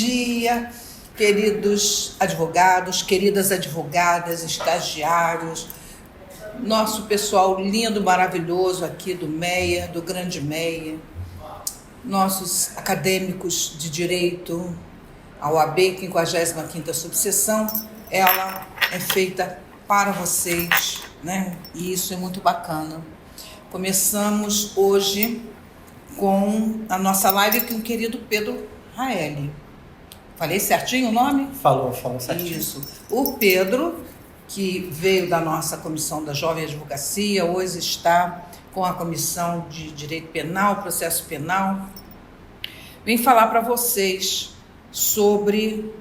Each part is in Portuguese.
dia, queridos advogados, queridas advogadas, estagiários, nosso pessoal lindo, maravilhoso aqui do MEIA, do Grande MEIA, nossos acadêmicos de direito, a OAB 55ª subseção, ela é feita para vocês, né? E isso é muito bacana. Começamos hoje com a nossa live com o querido Pedro Raeli. Falei certinho o nome? Falou certinho. Isso. O Pedro, que veio da nossa comissão da Jovem Advocacia, hoje está com a comissão de Direito Penal, Processo Penal, vem falar para vocês sobre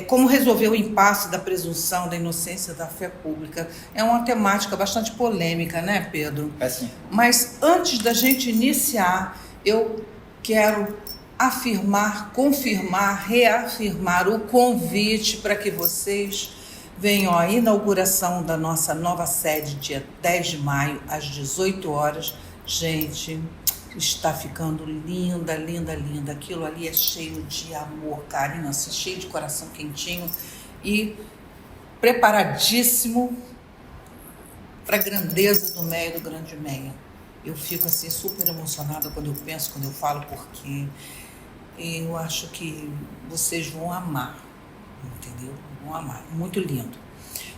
como resolver o impasse da presunção da inocência da fé pública. É uma temática bastante polêmica, né, Pedro? É sim. Mas antes da gente iniciar, eu quero afirmar, confirmar, reafirmar o convite para que vocês venham à inauguração da nossa nova sede, dia 10 de maio, às 18 horas. Gente, está ficando linda, linda, linda. Aquilo ali é cheio de amor, carinho, assim, cheio de coração quentinho e preparadíssimo para a grandeza do MEIA, do Grande MEIA. Eu fico assim super emocionada quando eu penso, quando eu falo, porque eu acho que vocês vão amar, entendeu? Vão amar, muito lindo.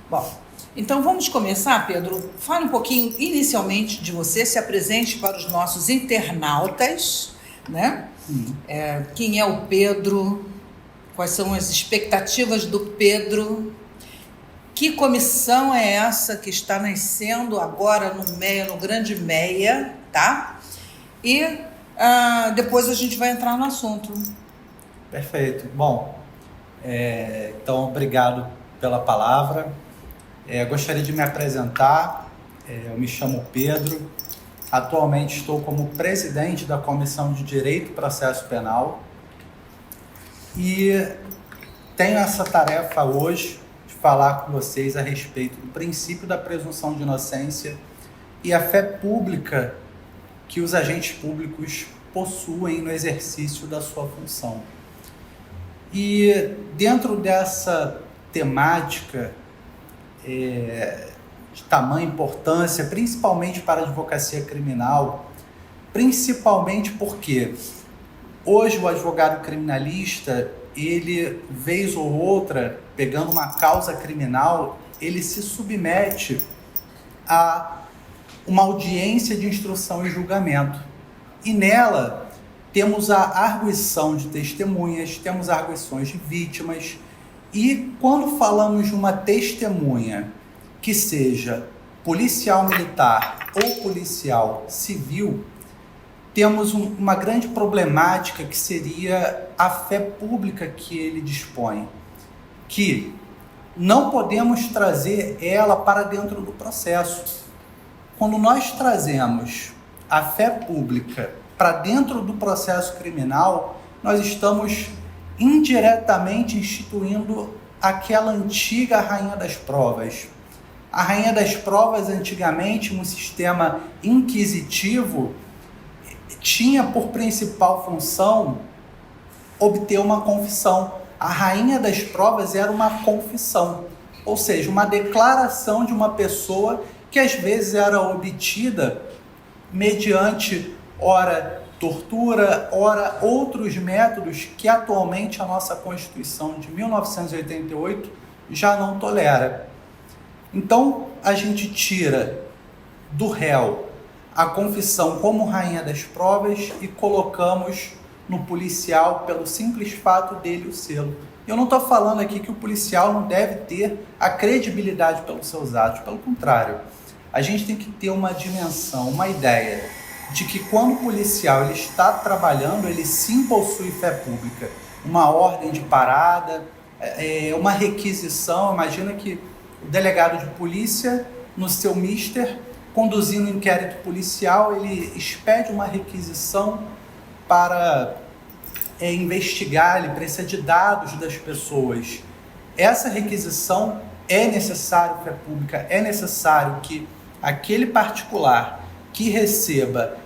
Bom, então vamos começar, Pedro. Fale um pouquinho inicialmente de você, se apresente para os nossos internautas, né? Quem é o Pedro, quais são as expectativas do Pedro, que comissão é essa que está nascendo agora no MEIA, no Grande MEIA, tá? E depois a gente vai entrar no assunto. Perfeito. Bom, então obrigado pela palavra. Gostaria de me apresentar. Eu me chamo Pedro. Atualmente estou como presidente da Comissão de Direito e Processo Penal e tenho essa tarefa hoje de falar com vocês a respeito do princípio da presunção de inocência e a fé pública que os agentes públicos possuem no exercício da sua função. E dentro dessa temática de tamanha importância, principalmente para a advocacia criminal, principalmente porque hoje o advogado criminalista, ele, vez ou outra, pegando uma causa criminal, ele se submete a uma audiência de instrução e julgamento. E nela temos a arguição de testemunhas, temos arguições de vítimas. E quando falamos de uma testemunha que seja policial militar ou policial civil, temos uma grande problemática que seria a fé pública que ele dispõe, que não podemos trazer ela para dentro do processo. Quando nós trazemos a fé pública para dentro do processo criminal, nós estamos indiretamente instituindo aquela antiga rainha das provas. A rainha das provas, antigamente, no sistema inquisitivo, tinha por principal função obter uma confissão. A rainha das provas era uma confissão, ou seja, uma declaração de uma pessoa que às vezes era obtida mediante, ora, tortura, ora, outros métodos que atualmente a nossa Constituição de 1988 já não tolera. Então, a gente tira do réu a confissão como rainha das provas e colocamos no policial pelo simples fato dele o selo. Eu não estou falando aqui que o policial não deve ter a credibilidade pelos seus atos, pelo contrário. A gente tem que ter uma dimensão, uma ideia de que quando o policial ele está trabalhando, ele sim possui fé pública. Uma ordem de parada, uma requisição. Imagina que o delegado de polícia, no seu mister, conduzindo um inquérito policial, ele expede uma requisição para investigar, ele precisa de dados das pessoas. Essa requisição é necessário fé pública, é necessário que aquele particular que receba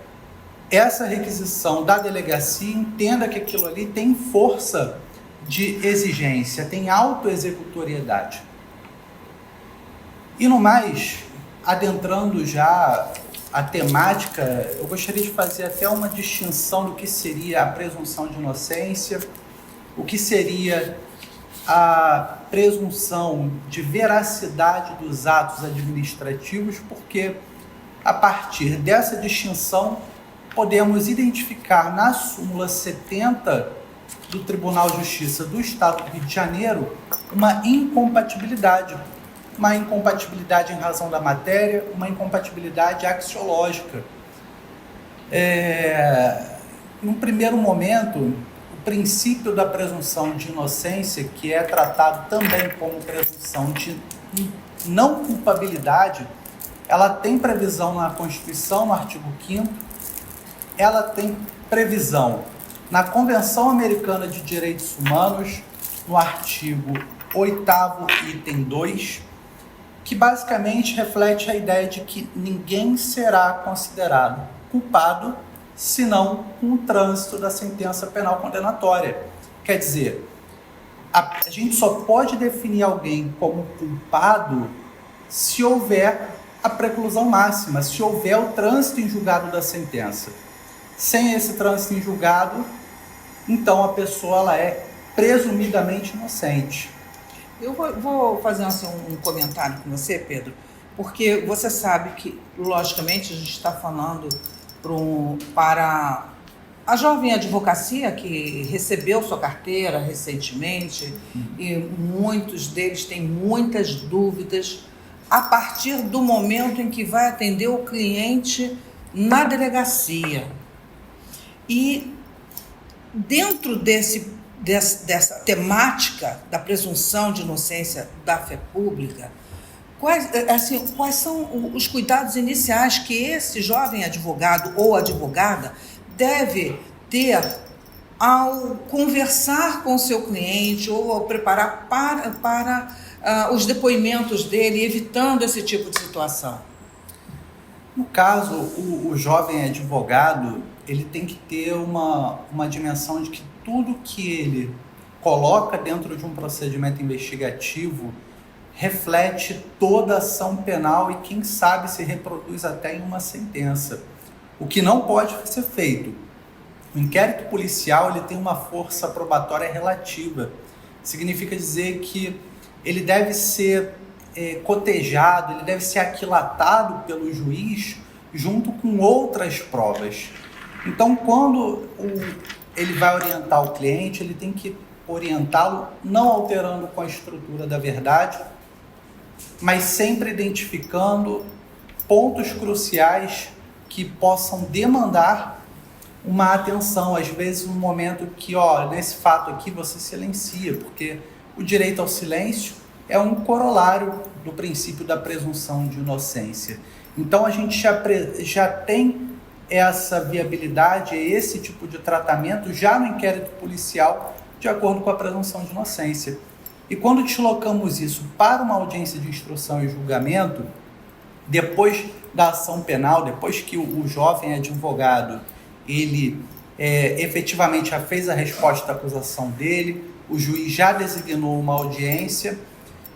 essa requisição da delegacia entenda que aquilo ali tem força de exigência, tem autoexecutoriedade. E no mais, adentrando já a temática, eu gostaria de fazer até uma distinção do que seria a presunção de inocência, o que seria a presunção de veracidade dos atos administrativos, porque a partir dessa distinção podemos identificar na súmula 70 do Tribunal de Justiça do Estado do Rio de Janeiro uma incompatibilidade em razão da matéria, uma incompatibilidade axiológica. Num primeiro momento, o princípio da presunção de inocência, que é tratado também como presunção de não culpabilidade, ela tem previsão na Constituição, no artigo 5º, ela tem previsão na Convenção Americana de Direitos Humanos, no artigo 8º, item 2, que basicamente reflete a ideia de que ninguém será considerado culpado senão com o trânsito da sentença penal condenatória. Quer dizer, a gente só pode definir alguém como culpado se houver a preclusão máxima, se houver o trânsito em julgado da sentença. Sem esse trânsito em julgado, então a pessoa ela é presumidamente inocente. Eu vou fazer assim, um comentário com você, Pedro, porque você sabe que, logicamente, a gente está falando para a jovem advocacia que recebeu sua carteira recentemente, e muitos deles têm muitas dúvidas a partir do momento em que vai atender o cliente na delegacia. E dentro dessa temática da presunção de inocência da fé pública, quais são os cuidados iniciais que esse jovem advogado ou advogada deve ter ao conversar com o seu cliente ou ao preparar para os depoimentos dele, evitando esse tipo de situação? No caso, o jovem advogado, ele tem que ter uma dimensão de que tudo que ele coloca dentro de um procedimento investigativo reflete toda a ação penal e, quem sabe, se reproduz até em uma sentença. O que não pode ser feito. O inquérito policial ele tem uma força probatória relativa. Significa dizer que ele deve ser cotejado, ele deve ser aquilatado pelo juiz junto com outras provas. Então, quando ele vai orientar o cliente, ele tem que orientá-lo não alterando com a estrutura da verdade, mas sempre identificando pontos cruciais que possam demandar uma atenção. Às vezes, um momento que, nesse fato aqui, você silencia, porque o direito ao silêncio é um corolário do princípio da presunção de inocência. Então, a gente já tem essa viabilidade, esse tipo de tratamento já no inquérito policial, de acordo com a presunção de inocência. E quando deslocamos isso para uma audiência de instrução e julgamento, depois da ação penal, depois que o jovem advogado, ele efetivamente já fez a resposta à acusação dele, o juiz já designou uma audiência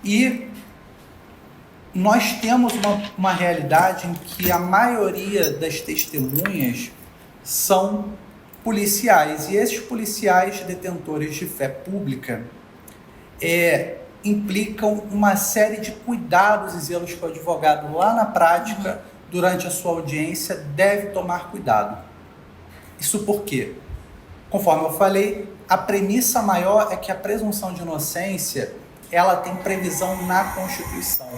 e nós temos uma realidade em que a maioria das testemunhas são policiais. E esses policiais detentores de fé pública implicam uma série de cuidados e zelos que o advogado lá na prática, durante a sua audiência, deve tomar cuidado. Isso por quê? Conforme eu falei, a premissa maior é que a presunção de inocência ela tem previsão na Constituição.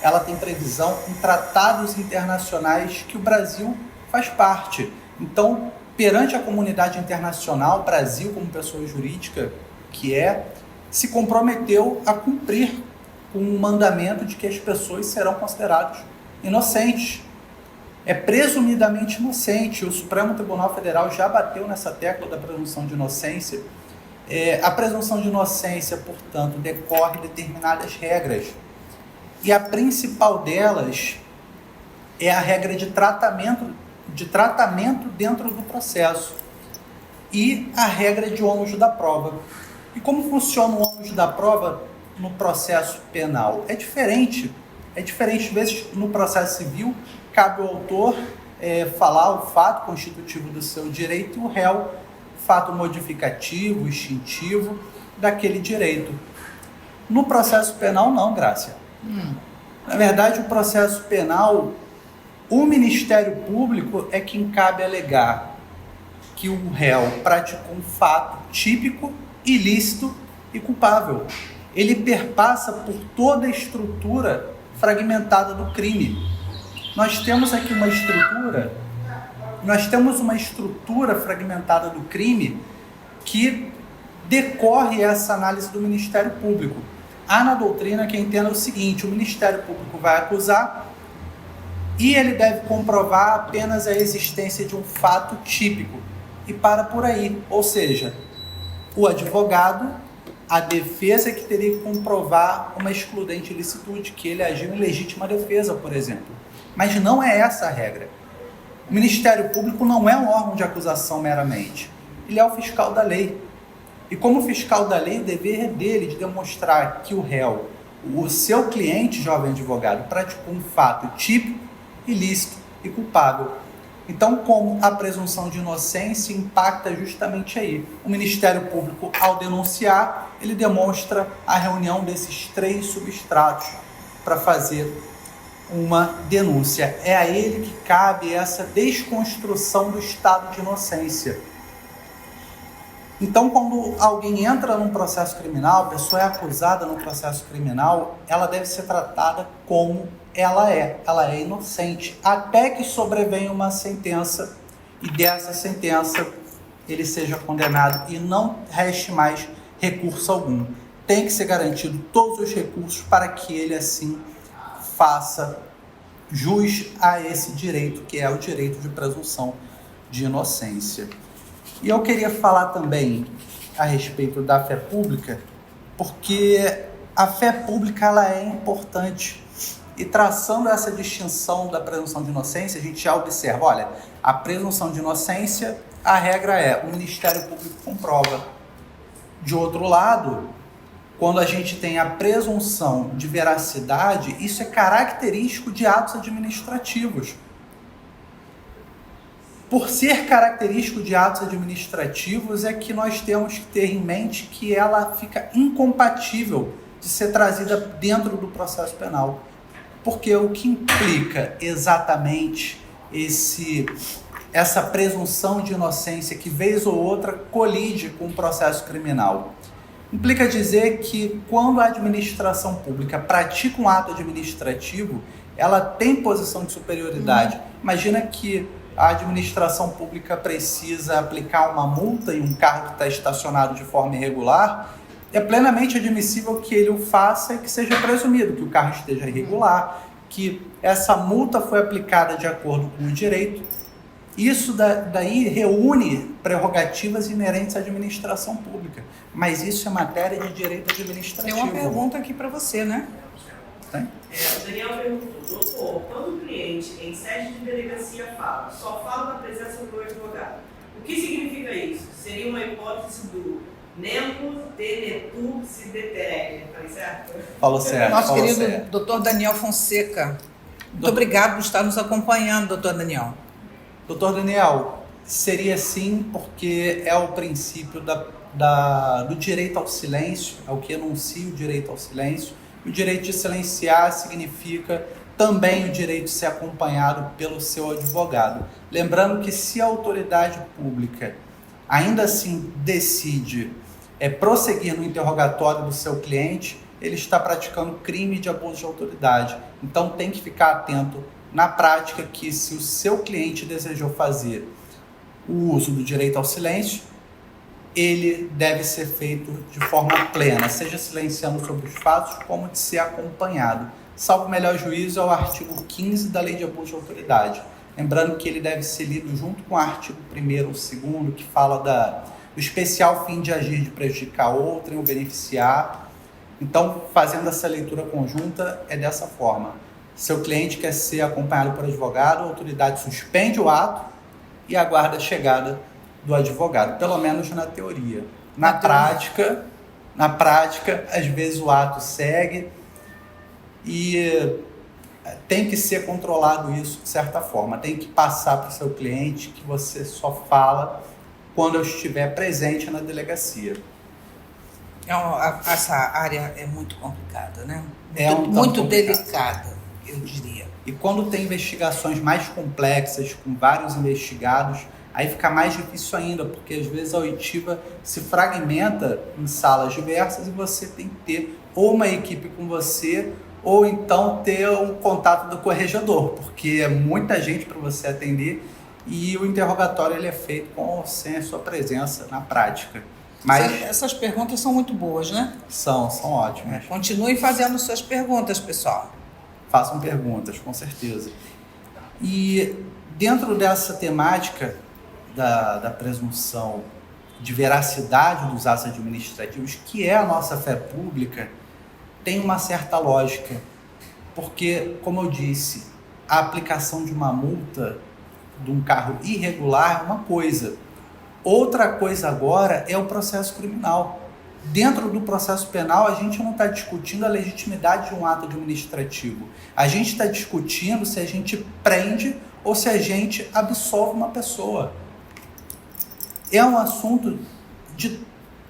Ela tem previsão em tratados internacionais que o Brasil faz parte. Então, perante a comunidade internacional, o Brasil, como pessoa jurídica que se comprometeu a cumprir com o mandamento de que as pessoas serão consideradas inocentes. É presumidamente inocente. O Supremo Tribunal Federal já bateu nessa tecla da presunção de inocência. A presunção de inocência, portanto, decorre de determinadas regras. E a principal delas é a regra de tratamento dentro do processo e a regra de ônus da prova. E como funciona o ônus da prova no processo penal? É diferente. É diferente, às vezes, no processo civil, cabe ao autor falar o fato constitutivo do seu direito e o réu, fato modificativo, extintivo daquele direito. No processo penal, não, Grácia. Na verdade, o processo penal, o Ministério Público é quem cabe alegar que o réu praticou um fato típico, ilícito e culpável. Ele perpassa por toda a estrutura fragmentada do crime. Nós temos aqui uma estrutura fragmentada do crime que decorre essa análise do Ministério Público. Há na doutrina quem entenda o seguinte: o Ministério Público vai acusar e ele deve comprovar apenas a existência de um fato típico e para por aí. Ou seja, o advogado, a defesa que teria que comprovar uma excludente ilicitude, que ele agiu em legítima defesa, por exemplo. Mas não é essa a regra. O Ministério Público não é um órgão de acusação meramente. Ele é o fiscal da lei. E como fiscal da lei, o dever é dele de demonstrar que o réu, o seu cliente, jovem advogado, praticou um fato típico, ilícito e culpável. Então, como a presunção de inocência impacta justamente aí? O Ministério Público, ao denunciar, ele demonstra a reunião desses 3 substratos para fazer uma denúncia. É a ele que cabe essa desconstrução do estado de inocência. Então, quando alguém entra num processo criminal, a pessoa é acusada num processo criminal, ela deve ser tratada como ela é inocente, até que sobrevenha uma sentença e dessa sentença ele seja condenado e não reste mais recurso algum. Tem que ser garantido todos os recursos para que ele assim faça jus a esse direito, que é o direito de presunção de inocência. E eu queria falar também a respeito da fé pública, porque a fé pública ela é importante. E traçando essa distinção da presunção de inocência, a gente já observa, olha, a presunção de inocência, a regra é, o Ministério Público comprova. De outro lado, quando a gente tem a presunção de veracidade, isso é característico de atos administrativos. Por ser característico de atos administrativos, é que nós temos que ter em mente que ela fica incompatível de ser trazida dentro do processo penal. Porque o que implica exatamente essa presunção de inocência que, vez ou outra, colide com o processo criminal? Implica dizer que, quando a administração pública pratica um ato administrativo, ela tem posição de superioridade. Imagina que a administração pública precisa aplicar uma multa em um carro que está estacionado de forma irregular. É plenamente admissível que ele o faça e que seja presumido que o carro esteja irregular, que essa multa foi aplicada de acordo com o direito. Isso daí reúne prerrogativas inerentes à administração pública, mas isso é matéria de direito administrativo. Tem uma pergunta aqui para você, né? Tem? O Daniel perguntou, doutor, quando o cliente em sede de delegacia só fala na presença do advogado, o que significa isso? Seria uma hipótese do Nemo Tenetu Sidetere, falei certo? Falou certo. Nosso falou querido certo. Dr. Daniel Fonseca. Muito obrigado por estar nos acompanhando, Dr. Daniel. Doutor Daniel, seria sim, porque é o princípio do direito ao silêncio, é o que enuncia o direito ao silêncio. O direito de silenciar significa também o direito de ser acompanhado pelo seu advogado. Lembrando que se a autoridade pública ainda assim decide prosseguir no interrogatório do seu cliente, ele está praticando crime de abuso de autoridade. Então tem que ficar atento na prática que, se o seu cliente desejou fazer o uso do direito ao silêncio, ele deve ser feito de forma plena, seja silenciando sobre os fatos, como de ser acompanhado. Salvo melhor juízo, é o artigo 15 da Lei de Abuso de Autoridade. Lembrando que ele deve ser lido junto com o artigo 1º ou 2º, que fala do especial fim de agir de prejudicar outrem ou beneficiar. Então, fazendo essa leitura conjunta, é dessa forma. Seu cliente quer ser acompanhado por advogado, a autoridade suspende o ato e aguarda a chegada do advogado, pelo menos na teoria. Na prática, Na prática, às vezes o ato segue e tem que ser controlado isso de certa forma. Tem que passar para o seu cliente que você só fala quando eu estiver presente na delegacia. Essa área é muito complicada, né? Muito delicada, eu diria. E quando tem investigações mais complexas, com vários investigados, aí fica mais difícil ainda, porque às vezes a oitiva se fragmenta em salas diversas e você tem que ter ou uma equipe com você, ou então ter um contato do corregedor, porque é muita gente para você atender e o interrogatório ele é feito com ou sem a sua presença na prática. Mas essas perguntas são muito boas, né? São ótimas. Continue fazendo suas perguntas, pessoal. Façam perguntas, com certeza. E dentro dessa temática da presunção de veracidade dos atos administrativos, que é a nossa fé pública, tem uma certa lógica. Porque, como eu disse, a aplicação de uma multa de um carro irregular é uma coisa. Outra coisa agora é o processo criminal. Dentro do processo penal, a gente não está discutindo a legitimidade de um ato administrativo. A gente está discutindo se a gente prende ou se a gente absolve uma pessoa. É um assunto de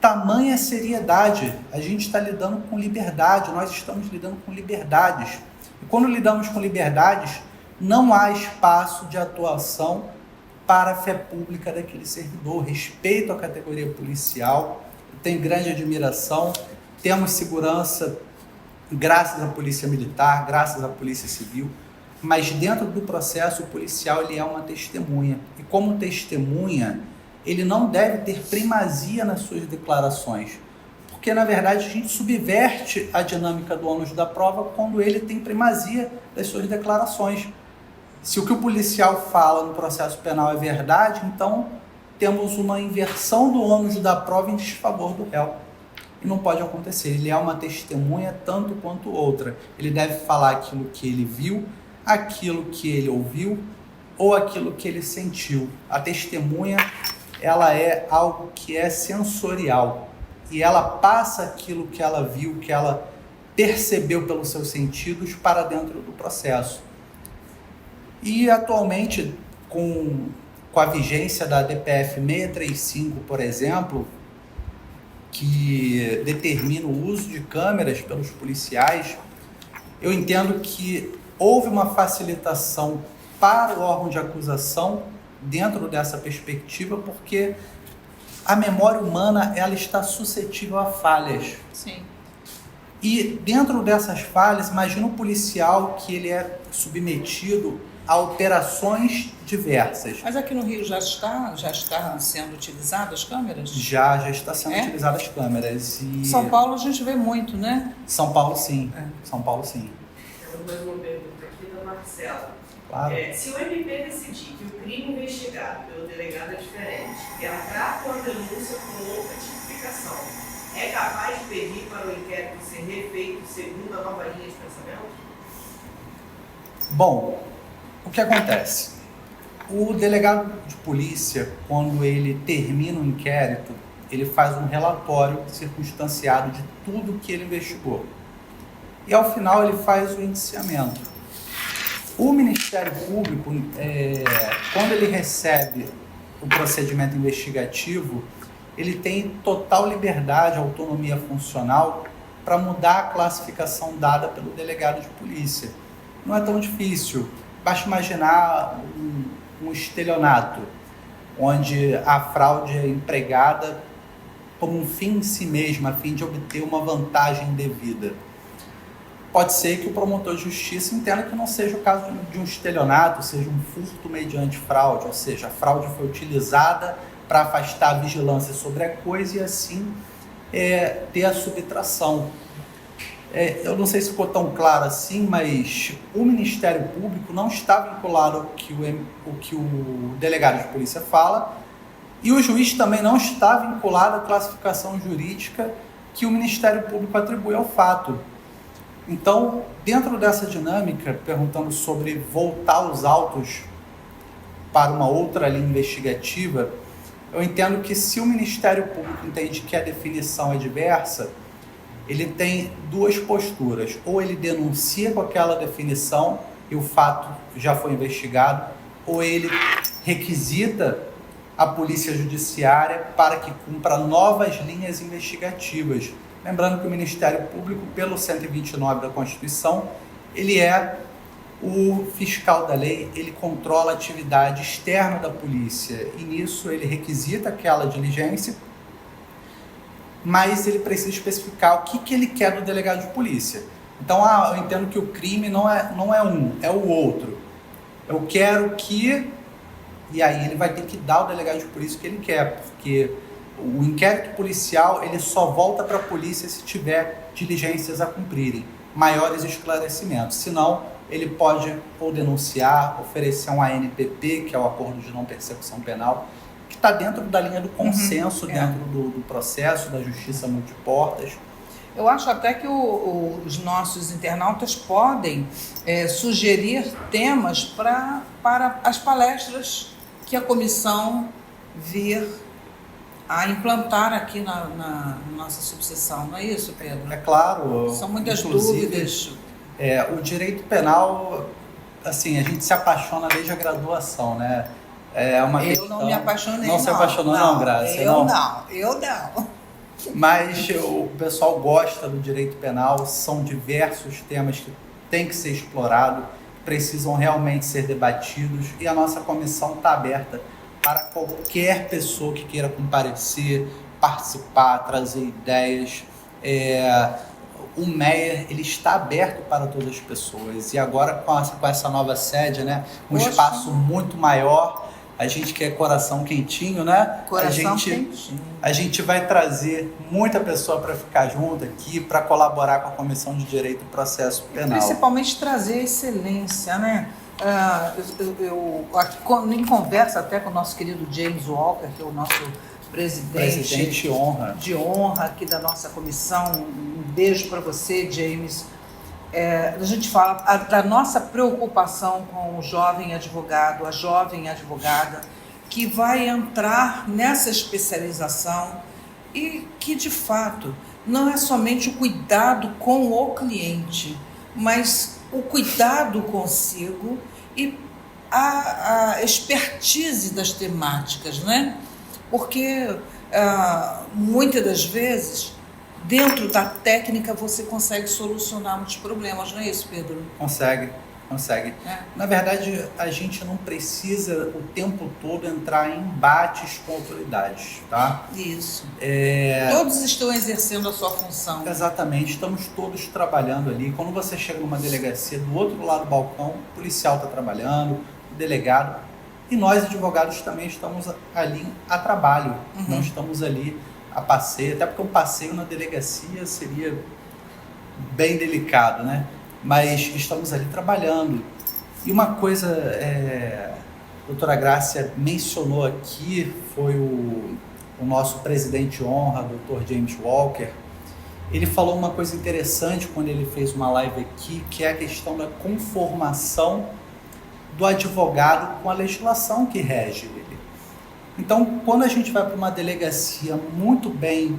tamanha seriedade. A gente está lidando com liberdade, nós estamos lidando com liberdades. E quando lidamos com liberdades, não há espaço de atuação para a fé pública daquele servidor. Respeito à categoria policial, tenho grande admiração, temos segurança graças à polícia militar, graças à polícia civil, mas dentro do processo o policial ele é uma testemunha. E como testemunha, ele não deve ter primazia nas suas declarações, porque na verdade a gente subverte a dinâmica do ônus da prova quando ele tem primazia das suas declarações. Se o que o policial fala no processo penal é verdade, então temos uma inversão do ônus da prova em desfavor do réu. E não pode acontecer. Ele é uma testemunha tanto quanto outra. Ele deve falar aquilo que ele viu, aquilo que ele ouviu ou aquilo que ele sentiu. A testemunha, ela é algo que é sensorial. E ela passa aquilo que ela viu, que ela percebeu pelos seus sentidos para dentro do processo. E atualmente, com a vigência da DPF 635, por exemplo, que determina o uso de câmeras pelos policiais, eu entendo que houve uma facilitação para o órgão de acusação dentro dessa perspectiva, porque a memória humana ela está suscetível a falhas. Sim. E dentro dessas falhas, imagina um policial que ele é submetido a operações diversas. Mas aqui no Rio já está sendo utilizadas as câmeras? Já está sendo utilizadas as câmeras. E São Paulo a gente vê muito, né? São Paulo sim. São Paulo sim. Eu mais uma pergunta aqui da Marcela. Claro. Se o MP decidir que o crime investigado pelo delegado é diferente, ela trata a denúncia com outra tipificação, é capaz de pedir para o inquérito ser refeito segundo a nova linha de pensamento? Bom, o que acontece? O delegado de polícia, quando ele termina o inquérito, ele faz um relatório circunstanciado de tudo que ele investigou. E ao final ele faz o indiciamento. O Ministério Público, quando ele recebe o procedimento investigativo, ele tem total liberdade, autonomia funcional para mudar a classificação dada pelo delegado de polícia. Não é tão difícil. Basta imaginar um estelionato, onde a fraude é empregada como um fim em si mesma, a fim de obter uma vantagem indevida. Pode ser que o promotor de justiça entenda que não seja o caso de um estelionato, seja um furto mediante fraude, ou seja, a fraude foi utilizada para afastar a vigilância sobre a coisa e assim ter a subtração. Eu não sei se ficou tão claro assim, mas o Ministério Público não está vinculado ao que o delegado de polícia fala e o juiz também não está vinculado à classificação jurídica que o Ministério Público atribui ao fato. Então, dentro dessa dinâmica, perguntando sobre voltar os autos para uma outra linha investigativa, Eu entendo que se o Ministério Público entende que a definição é diversa, ele tem duas posturas. Ou ele denuncia com aquela definição e o fato já foi investigado, ou ele requisita a Polícia Judiciária para que cumpra novas linhas investigativas. Lembrando que o Ministério Público, pelo 129 da Constituição, ele é o fiscal da lei, ele controla a atividade externa da polícia e nisso ele requisita aquela diligência, mas ele precisa especificar o que ele quer do delegado de polícia. Então, eu entendo que o crime não é um, é o outro. Eu quero que... E aí ele vai ter que dar ao delegado de polícia o que ele quer, porque o inquérito policial ele só volta para a polícia se tiver diligências a cumprirem, maiores esclarecimentos. Senão, ele pode ou denunciar, oferecer um ANPP, que é o Acordo de Não Persecução Penal, que está dentro da linha do consenso, dentro do processo da justiça multiportas. Eu acho até que os nossos internautas podem sugerir temas para as palestras que a comissão vir a implantar aqui na nossa subseção. Não é isso, Pedro? É claro. São muitas dúvidas. O direito penal, assim, a gente se apaixona desde a graduação, né? É uma questão... não me apaixonei, não. Não se apaixonou, não, Graça? Eu não. Mas o pessoal gosta do direito penal, são diversos temas que têm que ser explorados, precisam realmente ser debatidos e a nossa comissão está aberta para qualquer pessoa que queira comparecer, participar, trazer ideias. O MEIA ele está aberto para todas as pessoas e agora com essa nova sede, né, espaço muito maior, a gente quer coração quentinho, né? Quentinho. A gente vai trazer muita pessoa para ficar junto aqui, para colaborar com a Comissão de Direito e Processo Penal. Principalmente trazer excelência, né? Em conversa até com o nosso querido James Walker, que é o nosso presidente de honra aqui da nossa comissão. Um beijo para você, James. A gente fala da nossa preocupação com o jovem advogado, a jovem advogada, que vai entrar nessa especialização e que, de fato, não é somente o cuidado com o cliente, mas o cuidado consigo e a expertise das temáticas, né? Porque muitas das vezes, dentro da técnica, você consegue solucionar muitos problemas, não é isso, Pedro? Consegue. Na verdade, a gente não precisa o tempo todo entrar em embates com autoridades, tá? Isso. Todos estão exercendo a sua função. Exatamente, estamos todos trabalhando ali. Quando você chega numa delegacia, do outro lado do balcão, o policial está trabalhando, o delegado, e nós, advogados, também estamos ali a trabalho, não estamos ali a passeio, até porque um passeio na delegacia seria bem delicado, né? Mas estamos ali trabalhando. E uma coisa, a doutora Grácia mencionou aqui, foi o nosso presidente de honra, doutor James Walker. Ele falou uma coisa interessante quando ele fez uma live aqui, que é a questão da conformação do advogado com a legislação que rege ele. Então, quando a gente vai para uma delegacia muito bem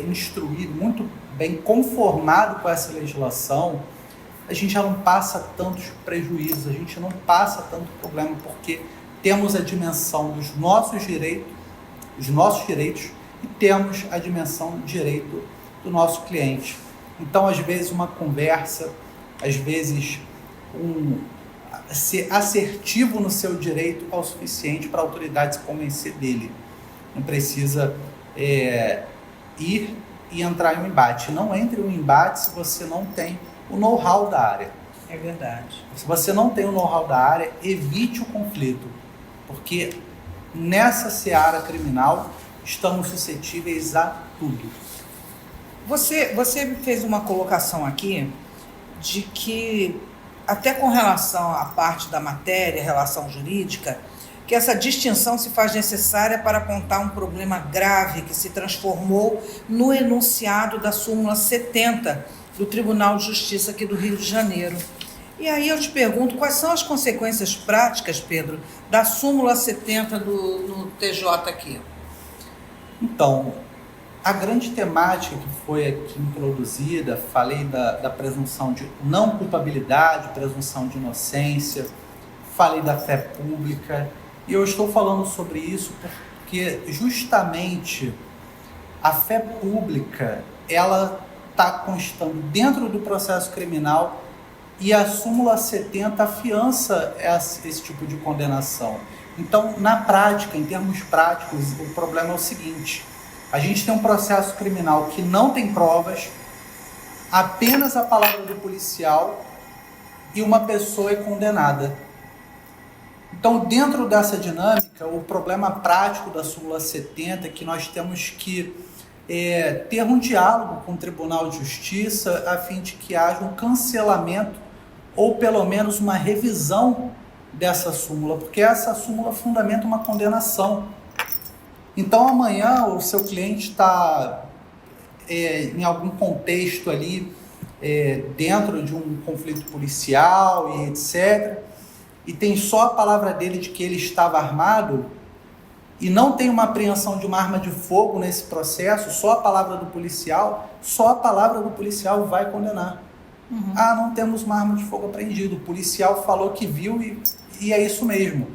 instruído, muito bem conformado com essa legislação, a gente já não passa tantos prejuízos, a gente não passa tanto problema, porque temos a dimensão dos nossos direitos, e temos a dimensão do direito do nosso cliente. Então, às vezes, uma conversa, às vezes, ser assertivo no seu direito é o suficiente para a autoridade se convencer dele. Não precisa ir e entrar em um embate. Não entre em um embate se você não tem o know-how da área. É verdade. Se você não tem o know-how da área, evite o conflito, porque nessa seara criminal estamos suscetíveis a tudo. Você me fez uma colocação aqui de que, até com relação à parte da matéria, relação jurídica, que essa distinção se faz necessária para apontar um problema grave que se transformou no enunciado da súmula 70 do Tribunal de Justiça aqui do Rio de Janeiro. E aí eu te pergunto, quais são as consequências práticas, Pedro, da súmula 70 no TJ aqui? Então, a grande temática que foi aqui introduzida, falei da presunção de não culpabilidade, presunção de inocência, falei da fé pública, e eu estou falando sobre isso porque justamente a fé pública, ela está constando dentro do processo criminal e a súmula 70 afiança esse tipo de condenação. Então, na prática, em termos práticos, o problema é o seguinte: a gente tem um processo criminal que não tem provas, apenas a palavra do policial, e uma pessoa é condenada. Então, dentro dessa dinâmica, o problema prático da súmula 70 é que nós temos que ter um diálogo com o Tribunal de Justiça a fim de que haja um cancelamento ou pelo menos uma revisão dessa súmula, porque essa súmula fundamenta uma condenação. Então, amanhã o seu cliente está em algum contexto ali, dentro de um conflito policial e etc., e tem só a palavra dele de que ele estava armado, e não tem uma apreensão de uma arma de fogo nesse processo, só a palavra do policial vai condenar. Uhum. Ah, não temos uma arma de fogo apreendida, o policial falou que viu e é isso mesmo.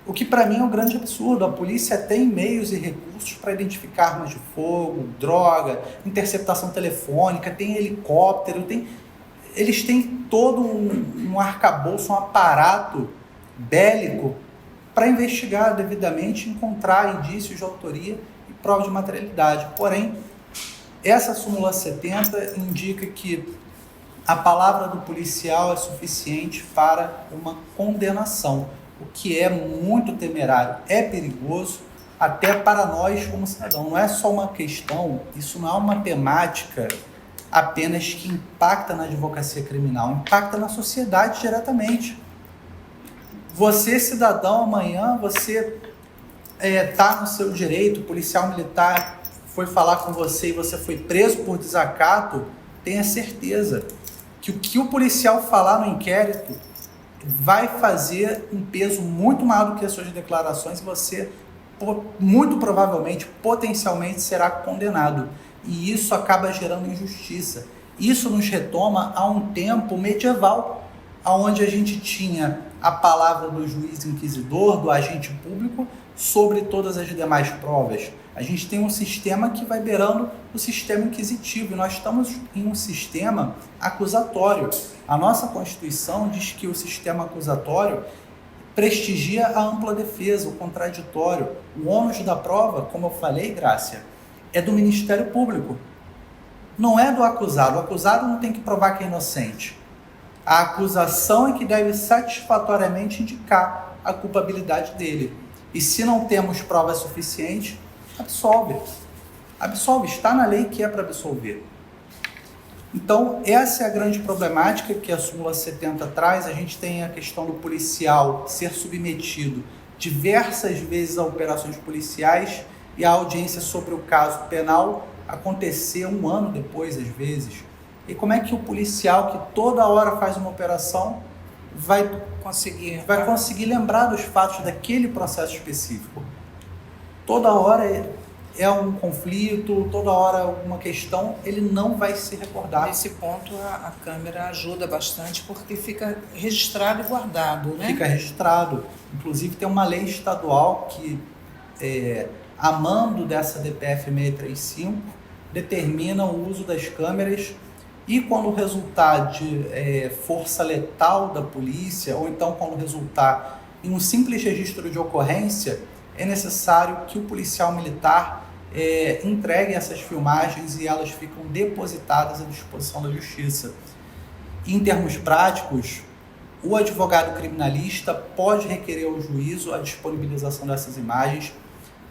O que para mim é um grande absurdo. A polícia tem meios e recursos para identificar armas de fogo, droga, interceptação telefônica, tem helicóptero, eles têm todo um arcabouço, um aparato bélico para investigar devidamente, encontrar indícios de autoria e provas de materialidade. Porém, essa súmula 70 indica que a palavra do policial é suficiente para uma condenação, o que é muito temerário, é perigoso até para nós como cidadão. Não é só uma questão, isso não é uma temática apenas que impacta na advocacia criminal, impacta na sociedade diretamente. Você, cidadão, amanhã você está no seu direito, o policial militar foi falar com você e você foi preso por desacato, tenha certeza que o que o policial falar no inquérito vai fazer um peso muito maior do que as suas declarações e você, muito provavelmente, potencialmente, será condenado. E isso acaba gerando injustiça. Isso nos retoma a um tempo medieval, onde a gente tinha a palavra do juiz inquisidor, do agente público, sobre todas as demais provas. A gente tem um sistema que vai beirando o sistema inquisitivo, e nós estamos em um sistema acusatório. A nossa Constituição diz que o sistema acusatório prestigia a ampla defesa, o contraditório. O ônus da prova, como eu falei, Grácia, é do Ministério Público, não é do acusado. O acusado não tem que provar que é inocente. A acusação é que deve satisfatoriamente indicar a culpabilidade dele. E se não temos provas suficientes, absolve. Absolve, está na lei que é para absolver. Então, essa é a grande problemática que a súmula 70 traz. A gente tem a questão do policial ser submetido diversas vezes a operações policiais e a audiência sobre o caso penal acontecer 1 ano depois, às vezes. E como é que o policial que toda hora faz uma operação vai conseguir lembrar dos fatos daquele processo específico? Toda hora é um conflito, toda hora alguma questão, ele não vai se recordar. Nesse ponto, a câmera ajuda bastante, porque fica registrado e guardado, né? Fica registrado. Inclusive, tem uma lei estadual que, a mando dessa DPF 635, determina o uso das câmeras, e quando resultar de força letal da polícia, ou então quando resultar em um simples registro de ocorrência, é necessário que o policial militar entregue essas filmagens e elas ficam depositadas à disposição da justiça. Em termos práticos, o advogado criminalista pode requerer ao juízo a disponibilização dessas imagens.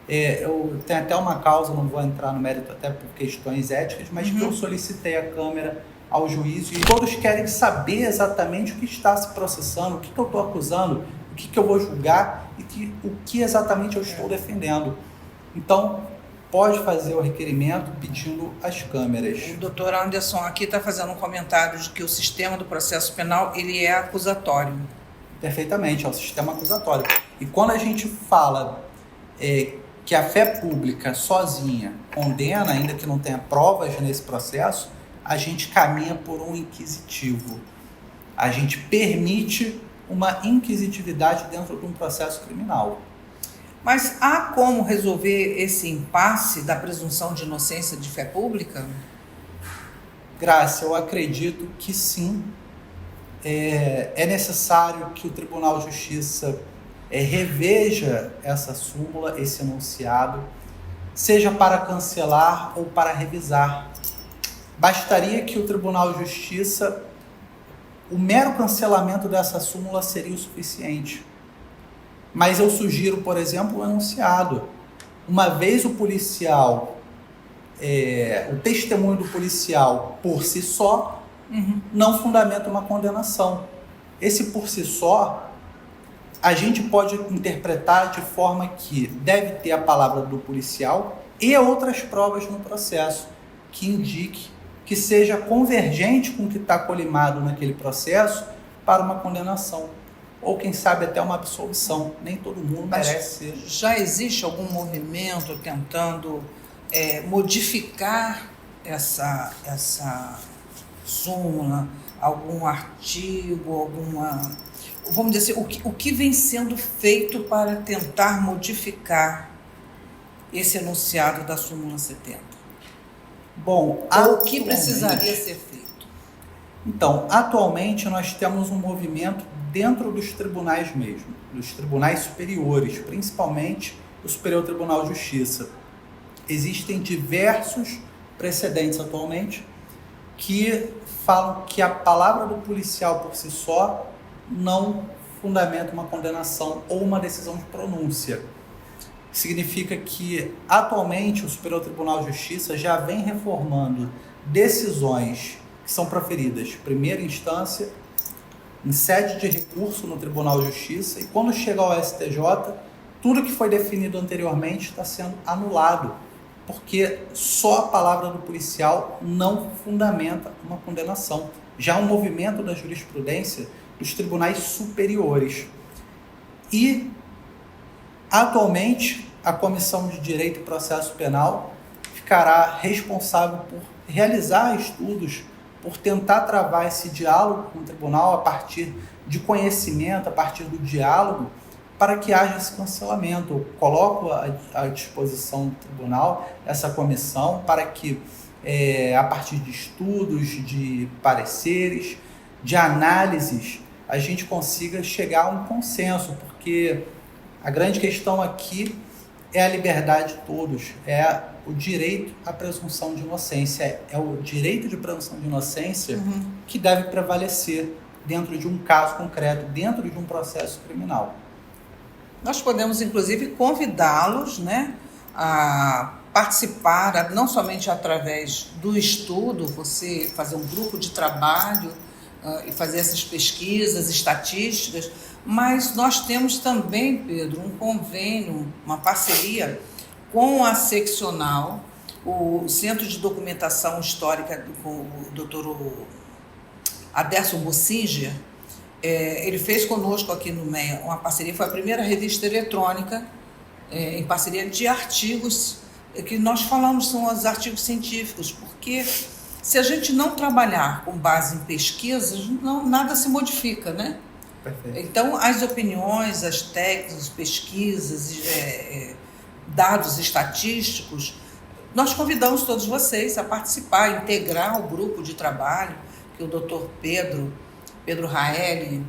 Eu tenho até uma causa, não vou entrar no mérito até por questões éticas, mas que eu solicitei a câmera ao juízo e todos querem saber exatamente o que está se processando, o que eu estou acusando, o que eu vou julgar e o que exatamente eu estou defendendo. Então, pode fazer o requerimento pedindo as câmeras. O doutor Anderson aqui está fazendo um comentário de que o sistema do processo penal ele é acusatório. Perfeitamente, é o sistema acusatório. E quando a gente fala que a fé pública sozinha condena, ainda que não tenha provas nesse processo, a gente caminha por um inquisitivo. A gente permite uma inquisitividade dentro de um processo criminal. Mas há como resolver esse impasse da presunção de inocência de fé pública? Graça, eu acredito que sim. É necessário que o Tribunal de Justiça reveja essa súmula, esse enunciado, seja para cancelar ou para revisar. Bastaria que o Tribunal de Justiça, o mero cancelamento dessa súmula seria o suficiente. Mas eu sugiro, por exemplo, o enunciado. Uma vez o policial, o testemunho do policial por si só, não fundamenta uma condenação. Esse por si só, a gente pode interpretar de forma que deve ter a palavra do policial e outras provas no processo que indique que seja convergente com o que está colimado naquele processo para uma condenação. Ou, quem sabe, até uma absolvição. Nem todo mundo merece ser. Já existe algum movimento tentando modificar essa súmula, algum artigo, alguma... Vamos dizer assim, o que vem sendo feito para tentar modificar esse enunciado da súmula 70? Bom, ou o que precisaria ser feito? Então, atualmente nós temos um movimento dentro dos tribunais mesmo, dos tribunais superiores, principalmente o Superior Tribunal de Justiça. Existem diversos precedentes atualmente que falam que a palavra do policial por si só não fundamenta uma condenação ou uma decisão de pronúncia. Significa que, atualmente, o Superior Tribunal de Justiça já vem reformando decisões que são proferidas em primeira instância, em sede de recurso no Tribunal de Justiça, e quando chega ao STJ, tudo que foi definido anteriormente está sendo anulado, porque só a palavra do policial não fundamenta uma condenação. Já um movimento da jurisprudência dos tribunais superiores. E, atualmente, a Comissão de Direito e Processo Penal ficará responsável por realizar estudos, por tentar travar esse diálogo com o tribunal a partir de conhecimento, a partir do diálogo, para que haja esse cancelamento. Eu coloco à disposição do tribunal essa comissão para que, a partir de estudos, de pareceres, de análises, a gente consiga chegar a um consenso, porque a grande questão aqui é a liberdade de todos, é o direito à presunção de inocência, é o direito de presunção de inocência que deve prevalecer dentro de um caso concreto, dentro de um processo criminal. Nós podemos, inclusive, convidá-los, né, a participar, não somente através do estudo, você fazer um grupo de trabalho e fazer essas pesquisas estatísticas, mas nós temos também, Pedro, um convênio, uma parceria com a seccional, o Centro de Documentação Histórica com o doutor Aderson Bossinger. Ele fez conosco aqui no MEA uma parceria, foi a primeira revista eletrônica em parceria de artigos que nós falamos, são os artigos científicos, porque se a gente não trabalhar com base em pesquisas, nada se modifica, né? Perfeito. Então, as opiniões, as técnicas, pesquisas, dados estatísticos, nós convidamos todos vocês a participar, a integrar o grupo de trabalho que o doutor Pedro Raeli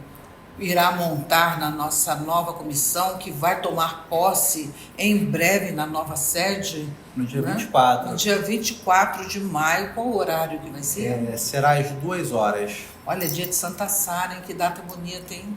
irá montar na nossa nova comissão, que vai tomar posse em breve na nova sede. No dia 24. No dia 24 de maio. Qual o horário que vai ser? Será às 2h. Olha, dia de Santa Sara, hein? Que data bonita, hein?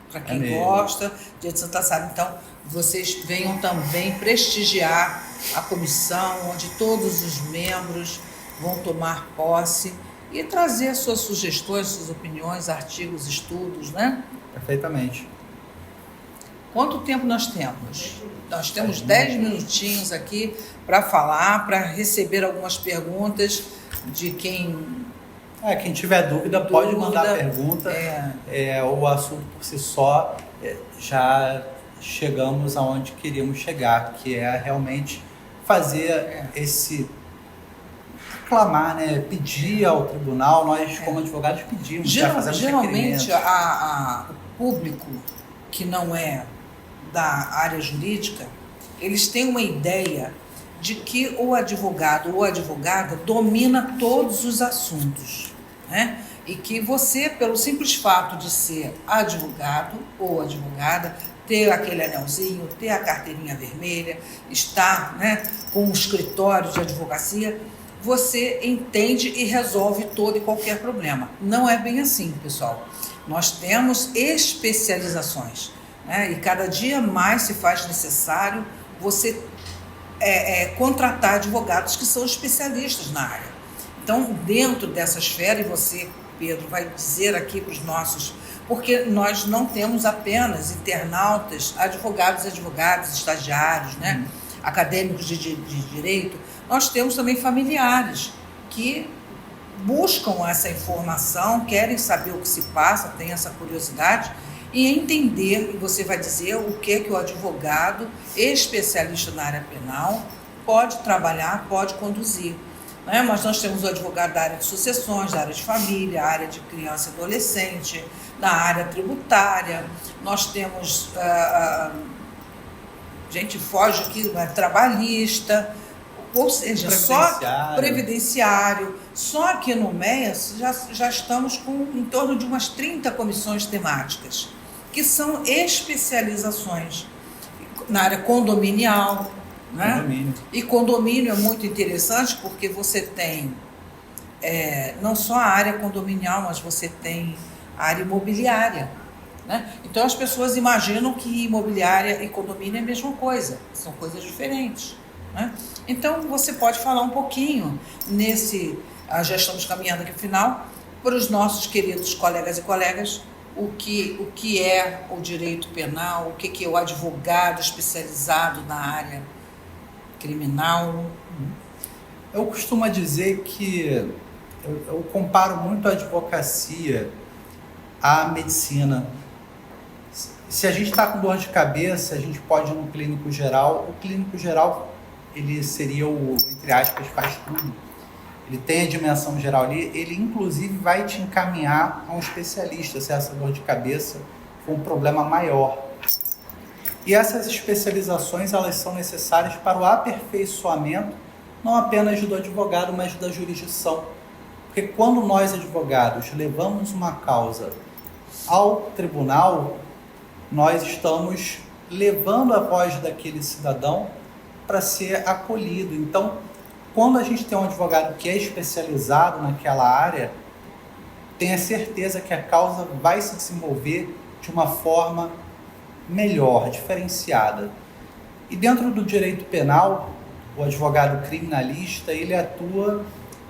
Para quem gosta, dia de Santa Sara. Então, vocês venham também prestigiar a comissão, onde todos os membros vão tomar posse e trazer suas sugestões, suas opiniões, artigos, estudos, né? Perfeitamente. Quanto tempo nós temos? Nós temos 10 minutinhos aqui para falar, para receber algumas perguntas de quem... Quem tiver dúvida pode mandar pergunta. O assunto por si só já chegamos aonde queríamos chegar, que é realmente fazer esse reclamar, né? Pedir ao tribunal, nós como advogados pedimos, geralmente o público que não é da área jurídica, eles têm uma ideia de que o advogado ou advogada domina todos os assuntos, né? E que você, pelo simples fato de ser advogado ou advogada, ter aquele anelzinho, ter a carteirinha vermelha, estar, né, com um escritório de advocacia, você entende e resolve todo e qualquer problema. Não é bem assim, pessoal. Nós temos especializações, né? E cada dia mais se faz necessário você contratar advogados que são especialistas na área. Então, dentro dessa esfera, e você, Pedro, vai dizer aqui para os nossos, porque nós não temos apenas internautas, advogados, estagiários, né? Acadêmicos de direito, nós temos também familiares que buscam essa informação, querem saber o que se passa, têm essa curiosidade, e entender, e você vai dizer o que o advogado especialista na área penal pode trabalhar, pode conduzir. Né? Mas nós temos o advogado da área de sucessões, da área de família, área de criança e adolescente, da área tributária, nós temos, gente foge aqui, trabalhista, ou seja, só previdenciário. Só aqui no MEAS já estamos com em torno de umas 30 comissões temáticas, que são especializações na área condominial, né? Condomínio. E condomínio é muito interessante porque você tem não só a área condominial, mas você tem a área imobiliária, né? Então as pessoas imaginam que imobiliária e condomínio é a mesma coisa, são coisas diferentes, né? Então você pode falar um pouquinho já estamos caminhando aqui no final, para os nossos queridos colegas e colegas, o que é o direito penal, o que é o advogado especializado na área criminal. Eu costumo dizer que eu comparo muito a advocacia à medicina. Se a gente está com dor de cabeça, a gente pode ir no clínico geral. O clínico geral, ele seria entre aspas, faz tudo. Ele tem a dimensão geral ali, ele inclusive vai te encaminhar a um especialista se essa dor de cabeça for um problema maior. E essas especializações, elas são necessárias para o aperfeiçoamento, não apenas do advogado, mas da jurisdição. Porque quando nós, advogados, levamos uma causa ao tribunal, nós estamos levando a voz daquele cidadão para ser acolhido. Então, quando a gente tem um advogado que é especializado naquela área, tenha certeza que a causa vai se desenvolver de uma forma melhor, diferenciada. E dentro do direito penal, o advogado criminalista, ele atua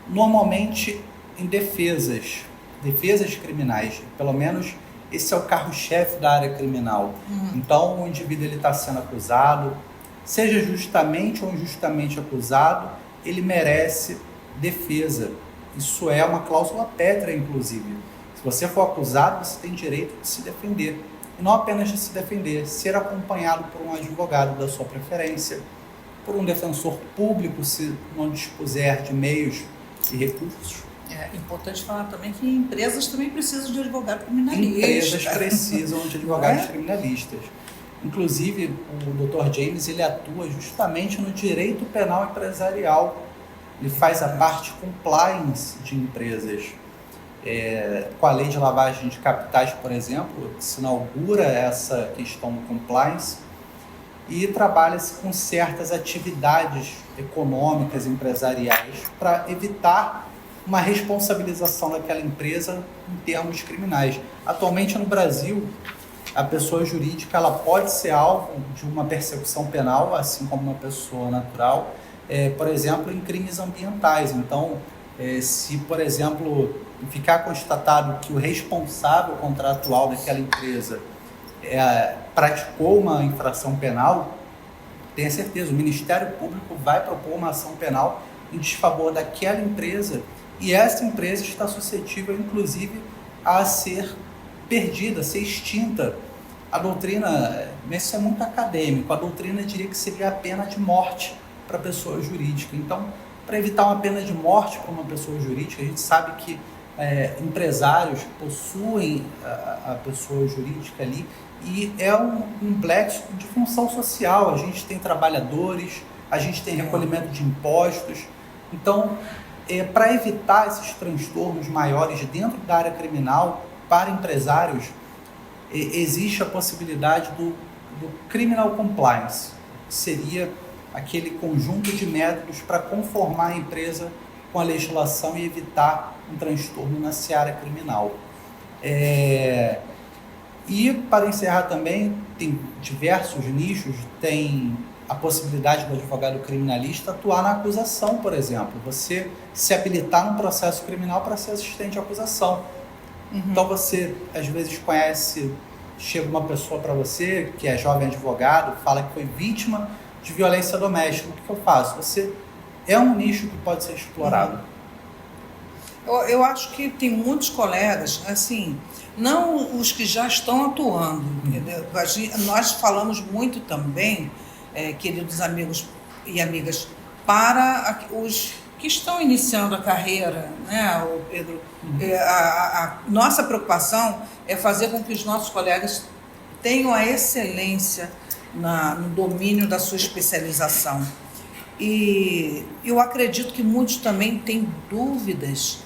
normalmente em defesas criminais. Pelo menos esse é o carro-chefe da área criminal. Então, o indivíduo está sendo acusado, seja justamente ou injustamente acusado, ele merece defesa. Isso é uma cláusula pétrea, inclusive. Se você for acusado, você tem direito de se defender. E não apenas de se defender, ser acompanhado por um advogado da sua preferência, por um defensor público, se não dispuser de meios e recursos. É importante falar também que empresas também precisam de advogado criminalista. Empresas precisam de advogados criminalistas. Inclusive, o Dr. James, ele atua justamente no direito penal empresarial. Ele faz a parte compliance de empresas. Com a lei de lavagem de capitais, por exemplo, se inaugura essa questão do compliance e trabalha-se com certas atividades econômicas, empresariais, para evitar uma responsabilização daquela empresa em termos criminais. Atualmente, no Brasil, a pessoa jurídica ela pode ser alvo de uma persecução penal, assim como uma pessoa natural, por exemplo, em crimes ambientais. Então, se, por exemplo, ficar constatado que o responsável contratual daquela empresa praticou uma infração penal, tenha certeza, o Ministério Público vai propor uma ação penal em desfavor daquela empresa, e essa empresa está suscetível, inclusive, a ser perdida, a ser extinta. A doutrina, isso é muito acadêmico, a doutrina diria que seria a pena de morte para a pessoa jurídica. Então, para evitar uma pena de morte para uma pessoa jurídica, a gente sabe que empresários possuem a pessoa jurídica ali e é um complexo de função social. A gente tem trabalhadores, a gente tem recolhimento de impostos. Então, para evitar esses transtornos maiores dentro da área criminal, para empresários, existe a possibilidade do criminal compliance, que seria aquele conjunto de métodos para conformar a empresa com a legislação e evitar um transtorno na seara criminal. E, para encerrar também, tem diversos nichos, tem a possibilidade do advogado criminalista atuar na acusação, por exemplo. Você se habilitar num processo criminal para ser assistente à acusação. Então você, às vezes, chega uma pessoa para você, que é jovem advogado, fala que foi vítima de violência doméstica. O que eu faço? Você é um nicho que pode ser explorado. Eu acho que tem muitos colegas, assim, não os que já estão atuando. Nós falamos muito também, queridos amigos e amigas, para os que estão iniciando a carreira, né, Pedro? A nossa preocupação é fazer com que os nossos colegas tenham a excelência no domínio da sua especialização. E eu acredito que muitos também têm dúvidas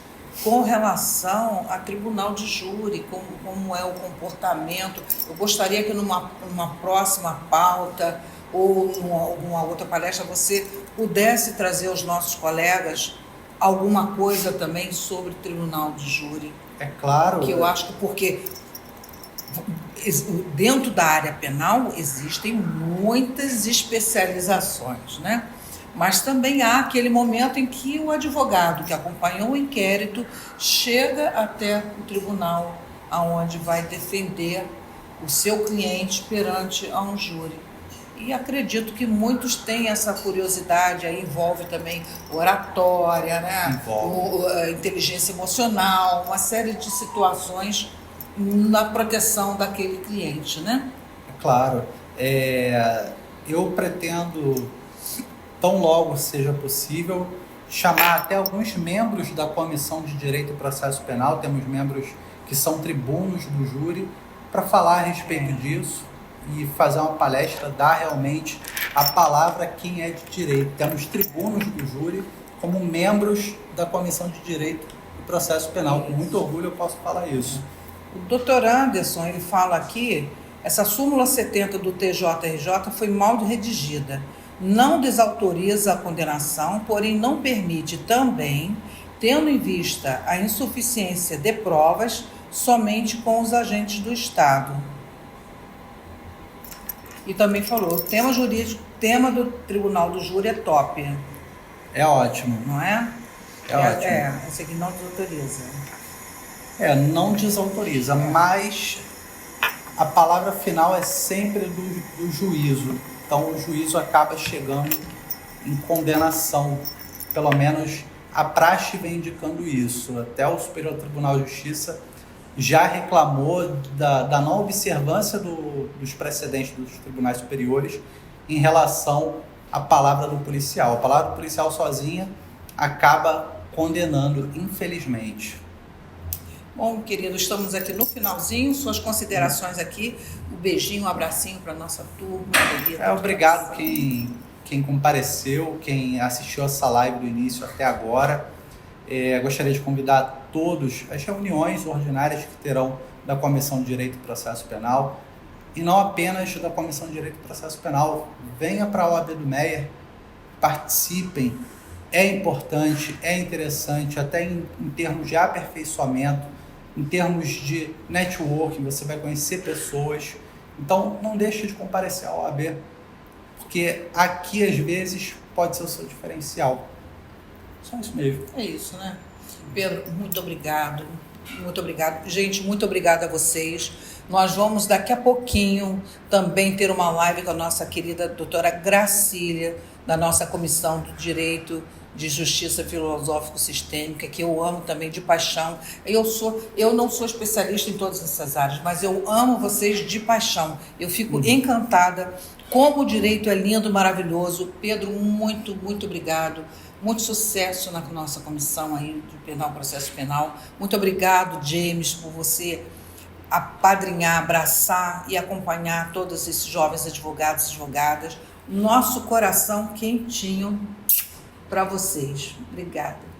com relação a tribunal de júri, como é o comportamento. Eu gostaria que numa próxima pauta ou em alguma outra palestra você pudesse trazer aos nossos colegas alguma coisa também sobre o tribunal de júri. É claro. Que eu acho que porque dentro da área penal existem muitas especializações, né? Mas também há aquele momento em que o advogado que acompanhou o inquérito chega até o tribunal, aonde vai defender o seu cliente perante a um júri. E acredito que muitos têm essa curiosidade, aí envolve também oratória, né? Inteligência emocional, uma série de situações na proteção daquele cliente, né? Claro. Eu pretendo, tão logo seja possível, chamar até alguns membros da Comissão de Direito e Processo Penal. Temos membros que são tribunos do júri para falar a respeito disso e fazer uma palestra, dar realmente a palavra a quem é de direito. Temos tribunos do júri como membros da Comissão de Direito e Processo Penal. Com muito orgulho eu posso falar isso. O doutor Anderson, ele fala aqui, essa súmula 70 do TJRJ foi mal redigida. Não desautoriza a condenação, porém não permite também, tendo em vista a insuficiência de provas, somente com os agentes do Estado. E também falou, o tema jurídico, tema do Tribunal do Júri é top. É ótimo. Não é? Ótimo. Esse aqui não desautoriza. Não desautoriza, mas a palavra final é sempre do juízo. Então o juízo acaba chegando em condenação. Pelo menos a praxe vem indicando isso. Até o Superior Tribunal de Justiça já reclamou da não observância dos precedentes dos tribunais superiores em relação à palavra do policial. A palavra do policial sozinha acaba condenando, infelizmente. Bom, querido, estamos aqui no finalzinho. Suas considerações aqui, um beijinho, um abracinho para a nossa turma. Obrigado quem compareceu, quem assistiu essa live do início até agora. Gostaria de convidar todos às reuniões ordinárias que terão da Comissão de Direito e Processo Penal, e não apenas da Comissão de Direito e Processo Penal. Venha para a OAB do Meier, participem, é importante, é interessante, até em termos de aperfeiçoamento, em termos de networking, você vai conhecer pessoas. Então, não deixe de comparecer à OAB, porque aqui, às vezes, pode ser o seu diferencial. Só isso mesmo. É isso, né? Pedro, muito obrigado. Muito obrigado. Gente, muito obrigada a vocês. Nós vamos, daqui a pouquinho, também ter uma live com a nossa querida doutora Gracília, da nossa Comissão do Direito de justiça filosófico-sistêmica, que eu amo também de paixão. Eu não sou especialista em todas essas áreas, mas eu amo vocês de paixão. Eu fico encantada. Como o direito é lindo, maravilhoso. Pedro, muito, muito obrigado. Muito sucesso na nossa comissão aí de penal, processo penal. Muito obrigado, James, por você apadrinhar, abraçar e acompanhar todos esses jovens advogados e advogadas. Nosso coração quentinho para vocês. Obrigada.